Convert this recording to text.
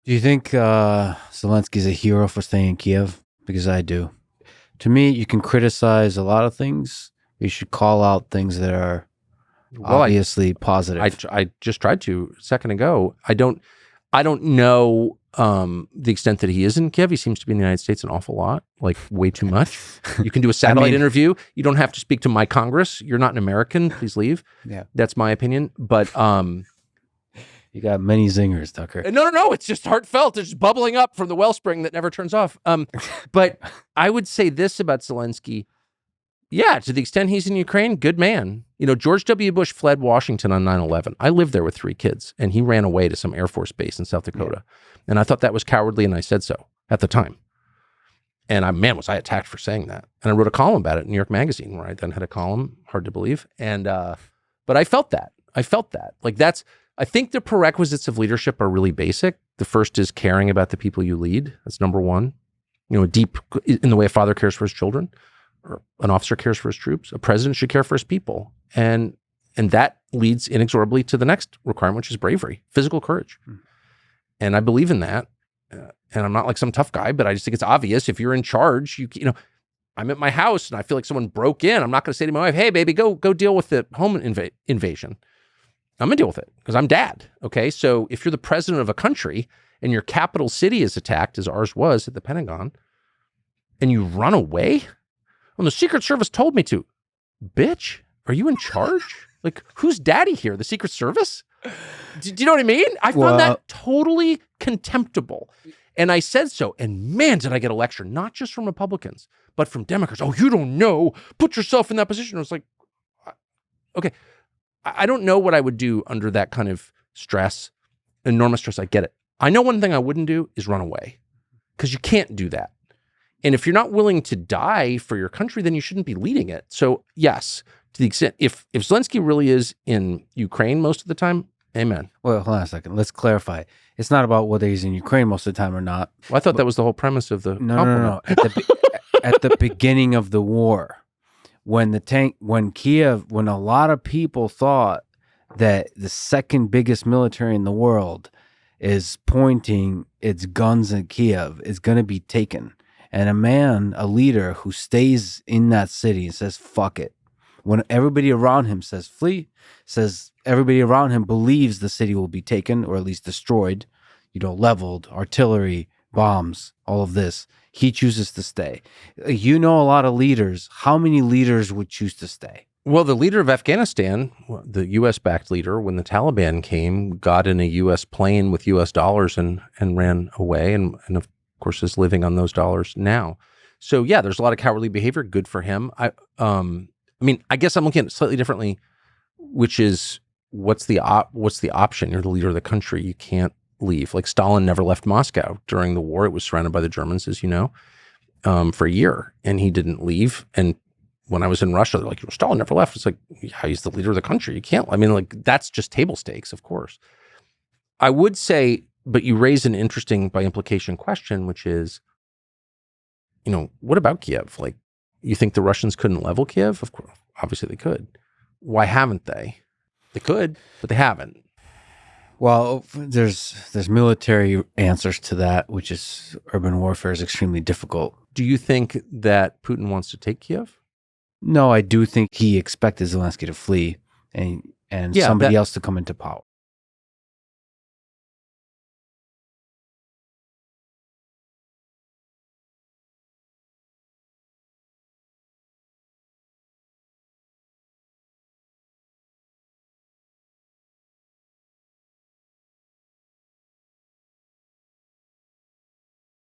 Do you think Zelensky's a hero for staying in Kyiv? Because I do. To me, you can criticize a lot of things. You should call out things that are obviously positive. I just tried to a second ago. I don't know the extent that he is in Kyiv. He seems to be in the United States an awful lot, like way too much. You can do a satellite interview. You don't have to speak to my Congress. You're not an American. Please leave. Yeah, that's my opinion. But you got many zingers, Tucker. No. It's just heartfelt. It's just bubbling up from the wellspring that never turns off. But I would say this about Zelenskyy. Yeah, to the extent he's in Ukraine, good man. You know, George W. Bush fled Washington on 9/11. I lived there with 3 kids, and he ran away to some Air Force base in South Dakota. Yeah. And I thought that was cowardly, and I said so at the time. And was I attacked for saying that. And I wrote a column about it in New York Magazine, where I then had a column, hard to believe. And but I felt that. Like I think the prerequisites of leadership are really basic. The first is caring about the people you lead. That's number one. You know, deep in the way a father cares for his children, or an officer cares for his troops. A president should care for his people. And that leads inexorably to the next requirement, which is bravery, physical courage. And I believe in that. And I'm not like some tough guy, but I just think it's obvious. If you're in charge, you know, I'm at my house and I feel like someone broke in. I'm not going to say to my wife, hey, baby, go deal with the home invasion. I'm going to deal with it because I'm dad. Okay. So if you're the president of a country and your capital city is attacked, as ours was at the Pentagon, and you run away, well, the Secret Service told me to. Bitch, are you in charge? Like, who's daddy here? The Secret Service? Do you know what I mean? I found that totally contemptible. And I said so. And man, did I get a lecture, not just from Republicans, but from Democrats. Oh, you don't know. Put yourself in that position. I was like, okay, I don't know what I would do under that kind of stress, enormous stress. I get it. I know one thing I wouldn't do is run away, because you can't do that. And if you're not willing to die for your country, then you shouldn't be leading it. So yes, to the extent, if Zelenskyy really is in Ukraine most of the time, amen. Well, hold on a second. Let's clarify. It's not about whether he's in Ukraine most of the time or not. Well, I thought that was the whole premise of the No. At the beginning of the war, when Kyiv, when a lot of people thought that the second biggest military in the world is pointing its guns at Kyiv, is going to be taken. And a leader who stays in that city and says, fuck it. When everybody around him says flee, says everybody around him believes the city will be taken or at least destroyed, leveled, artillery, bombs, all of this. He chooses to stay. You know a lot of leaders. How many leaders would choose to stay? Well, the leader of Afghanistan, the U.S.-backed leader, when the Taliban came, got in a U.S. plane with U.S. dollars and ran away, and of course is living on those dollars now. So yeah, there's a lot of cowardly behavior. Good for him. I guess I'm looking at it slightly differently, which is what's the option? You're the leader of the country. You can't leave. Like Stalin never left Moscow during the war. It was surrounded by the Germans, as you know, for a year, and he didn't leave. And when I was in Russia, they're like, Stalin never left. It's like, yeah, he's the leader of the country. You can't. I mean, like, that's just table stakes, of course. I would say, but you raise an interesting, by implication, question, which is, what about Kyiv? Like, you think the Russians couldn't level Kyiv? Of course, obviously they could. Why haven't they? They could, but they haven't. Well, there's military answers to that, which is urban warfare is extremely difficult. Do you think that Putin wants to take Kyiv? No, I do think he expected Zelenskyy to flee and somebody else to come into power.